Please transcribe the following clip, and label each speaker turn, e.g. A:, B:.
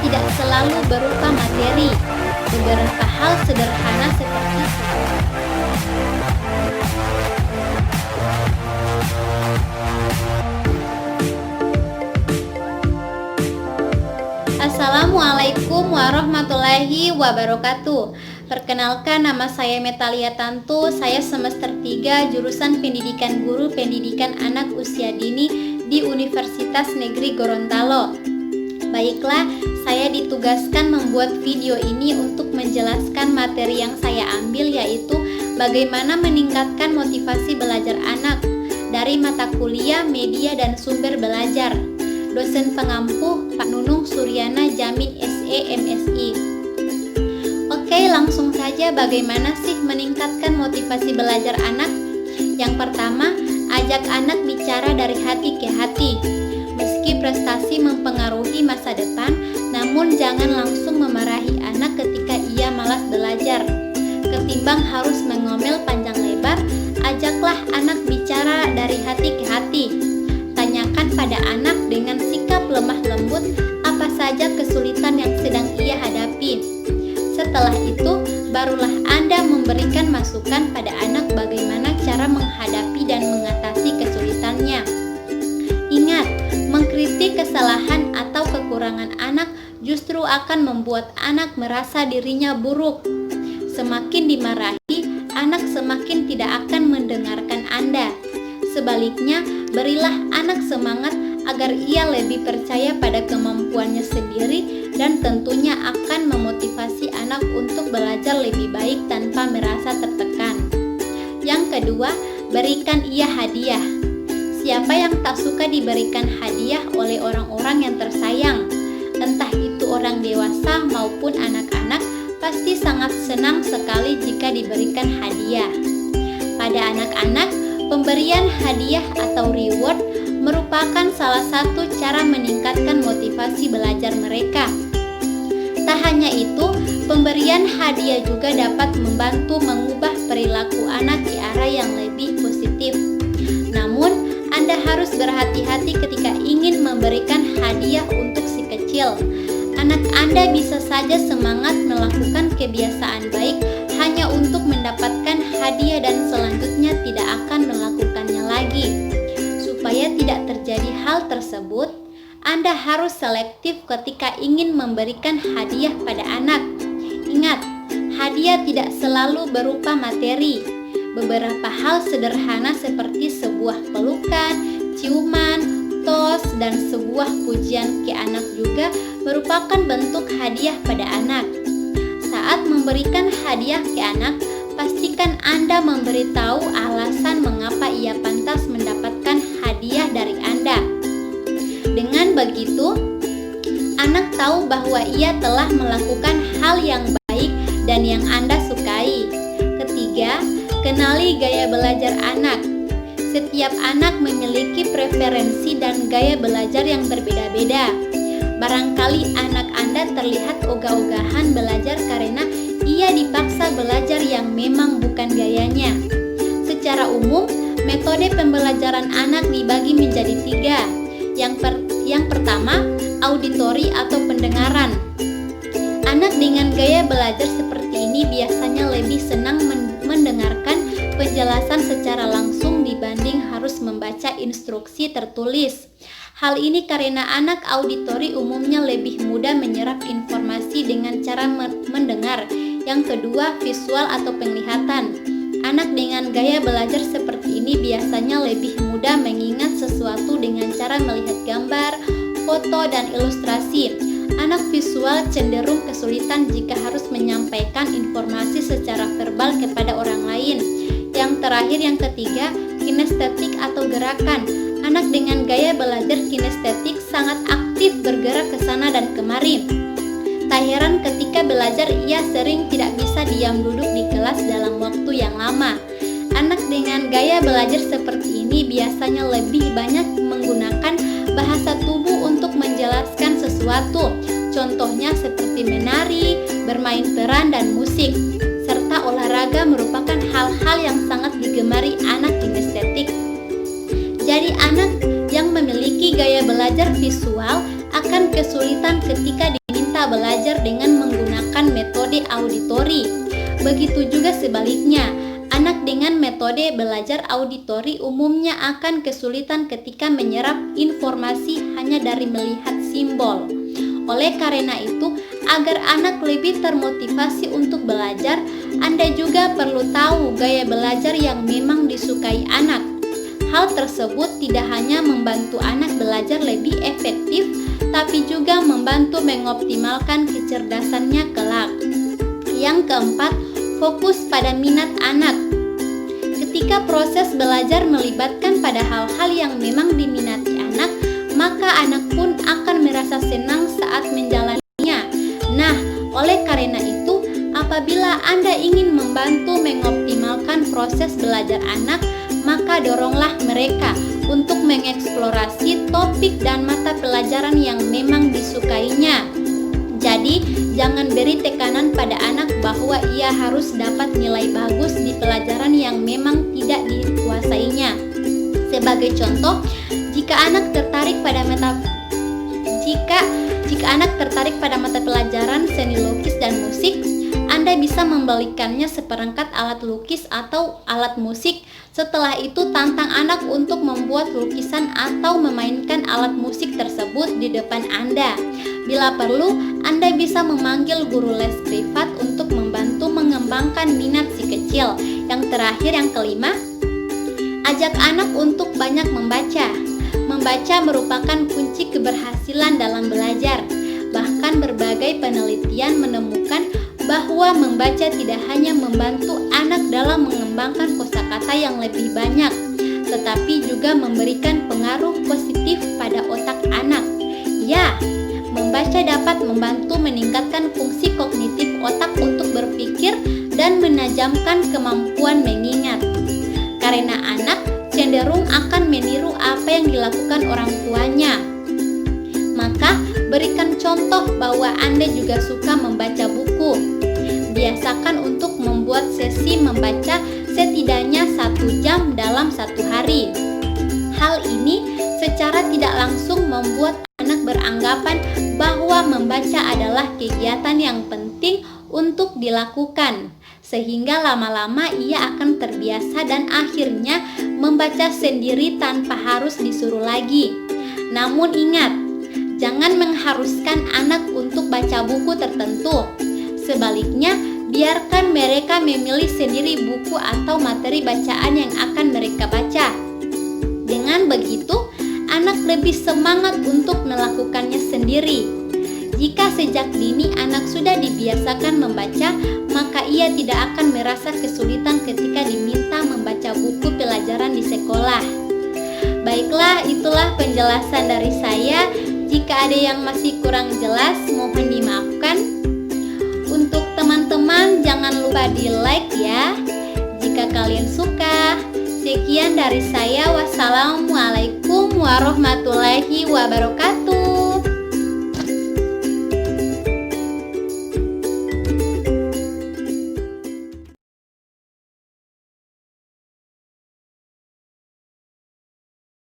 A: tidak selalu berupa materi. Beberapa hal sederhana seperti Assalamualaikum warahmatullahi wabarakatuh. Perkenalkan, nama saya Metalia Tantu. Saya semester 3 jurusan Pendidikan Guru Pendidikan Anak Usia Dini di Universitas Negeri Gorontalo. Baiklah, saya ditugaskan membuat video ini untuk menjelaskan materi yang saya ambil, yaitu bagaimana meningkatkan motivasi belajar anak dari mata kuliah, media, dan sumber belajar. Dosen pengampu Pak Nunung Suryana Jamin SE MSI. Oke, langsung saja, bagaimana sih meningkatkan motivasi belajar anak? Yang pertama, ajak anak bicara dari hati ke hati. Meski prestasi mempengaruhi masa depan, namun jangan langsung memarahi anak ketika ia malas belajar. Ketimbang harus mengomel panjang lebar, ajaklah anak bicara dari hati ke hati. Tanyakan pada anak dengan sikap lemah lembut apa saja kesulitan yang sedang ia hadapi. Setelah itu, barulah Anda memberikan masukan pada anak bagaimana cara menghadapi dan mengatasi kesulitannya. Ingat, mengkritik kesalahan atau kekurangan anak justru akan membuat anak merasa dirinya buruk. Semakin dimarahi, anak semakin tidak akan mendengarkan Anda. Sebaliknya, berilah anak semangat agar ia lebih percaya pada kemampuannya sendiri dan tentunya akan memotivasi anak untuk belajar lebih baik tanpa merasa tertekan. Yang kedua, berikan ia hadiah. Siapa yang tak suka diberikan hadiah oleh orang-orang yang tersayang? Entah itu orang dewasa maupun anak-anak, pasti sangat senang sekali jika diberikan hadiah. Pada anak-anak, pemberian hadiah atau reward merupakan salah satu cara meningkatkan motivasi belajar mereka. Tak hanya itu, pemberian hadiah juga dapat membantu mengubah perilaku anak ke arah yang lebih positif. Namun, Anda harus berhati-hati ketika ingin memberikan hadiah untuk si kecil. Anak Anda bisa saja semangat melakukan kebiasaan baik hanya untuk mendapatkan hadiah dan selanjutnya tidak akan melakukannya lagi. Supaya tidak terjadi hal tersebut, Anda harus selektif ketika ingin memberikan hadiah pada anak. Ingat, hadiah tidak selalu berupa materi. Beberapa hal sederhana seperti sebuah pelukan, ciuman, tos, dan sebuah pujian ke anak juga merupakan bentuk hadiah pada anak. Saat memberikan hadiah ke anak, pastikan Anda memberitahu alasan mengapa ia pantas mendapatkan hadiah dari Anda. Dengan begitu, anak tahu bahwa ia telah melakukan hal yang baik dan yang Anda sukai. Ketiga, kenali gaya belajar anak. Setiap anak memiliki preferensi dan gaya belajar yang berbeda-beda. Barangkali anak Anda terlihat ogah-ogahan belajar karena ia dipaksa belajar yang memang bukan gayanya. Secara umum, metode pembelajaran anak dibagi menjadi 3. Yang pertama, auditori atau pendengaran. Anak dengan gaya belajar seperti ini biasanya lebih senang mendengarkan penjelasan secara langsung dibanding harus membaca instruksi tertulis. Hal ini karena anak auditori umumnya lebih mudah menyerap informasi dengan cara mendengar. Yang kedua, visual atau penglihatan. Anak dengan gaya belajar seperti ini biasanya lebih mudah mengingat sesuatu dengan cara melihat gambar, foto, dan ilustrasi. Anak visual cenderung kesulitan jika harus menyampaikan informasi secara verbal kepada orang lain. Yang terakhir, yang ketiga, kinestetik atau gerakan. Anak dengan gaya belajar kinestetik sangat aktif bergerak ke sana dan kemari. Tak heran ketika belajar ia sering tidak bisa diam duduk di kelas dalam waktu yang lama. Anak dengan gaya belajar seperti ini biasanya lebih banyak menggunakan bahasa tubuh untuk menjelaskan sesuatu. Contohnya seperti menari, bermain peran, dan musik. Serta olahraga merupakan hal-hal yang sangat digemari anak kinestetik. Jadi anak yang memiliki gaya belajar visual akan kesulitan ketika diminta bisa belajar dengan menggunakan metode auditori. Begitu juga sebaliknya, anak dengan metode belajar auditori umumnya akan kesulitan ketika menyerap informasi hanya dari melihat simbol. Oleh karena itu, agar anak lebih termotivasi untuk belajar, Anda juga perlu tahu gaya belajar yang memang disukai anak. Hal tersebut tidak hanya membantu anak belajar lebih efektif, tapi juga membantu mengoptimalkan kecerdasannya kelak. Yang keempat, fokus pada minat anak. Ketika proses belajar melibatkan pada hal-hal yang memang diminati anak, maka anak pun akan merasa senang saat menjalaninya. Nah, oleh karena itu, apabila Anda ingin membantu mengoptimalkan proses belajar anak, maka doronglah mereka untuk mengeksplorasi topik dan mata pelajaran yang memang disukainya. Jadi, jangan beri tekanan pada anak bahwa ia harus dapat nilai bagus di pelajaran yang memang tidak dikuasainya. Sebagai contoh, jika anak tertarik pada mata pelajaran seni lukis dan musik, Anda bisa membelikannya seperangkat alat lukis atau alat musik. Setelah itu, tantang anak untuk membuat lukisan atau memainkan alat musik tersebut di depan Anda. Bila perlu, Anda bisa memanggil guru les privat untuk membantu mengembangkan minat si kecil. Yang terakhir, yang kelima, ajak anak untuk banyak membaca. Membaca merupakan kunci keberhasilan dalam belajar. Bahkan berbagai penelitian menemukan bahwa membaca tidak hanya membantu anak dalam mengembangkan kosakata yang lebih banyak, tetapi juga memberikan pengaruh positif pada otak anak. Ya, membaca dapat membantu meningkatkan fungsi kognitif otak untuk berpikir dan menajamkan kemampuan mengingat. Karena anak cenderung akan meniru apa yang dilakukan orang tuanya. Maka, berikan contoh bahwa Anda juga suka membaca buku. Biasakan untuk membuat sesi membaca setidaknya 1 jam dalam 1 hari. Hal ini secara tidak langsung membuat anak beranggapan bahwa membaca adalah kegiatan yang penting untuk dilakukan, sehingga lama-lama ia akan terbiasa dan akhirnya membaca sendiri tanpa harus disuruh lagi. Namun ingat, jangan mengharuskan anak untuk baca buku tertentu. Sebaliknya, biarkan mereka memilih sendiri buku atau materi bacaan yang akan mereka baca. Dengan begitu, anak lebih semangat untuk melakukannya sendiri. Jika sejak dini anak sudah dibiasakan membaca, maka ia tidak akan merasa kesulitan ketika diminta membaca buku pelajaran di sekolah. Baiklah, itulah penjelasan dari saya. Jika ada yang masih kurang jelas, mohon dimaafkan. Untuk teman-teman, jangan lupa di like ya jika kalian suka. Sekian dari saya. Wassalamualaikum warahmatullahi wabarakatuh.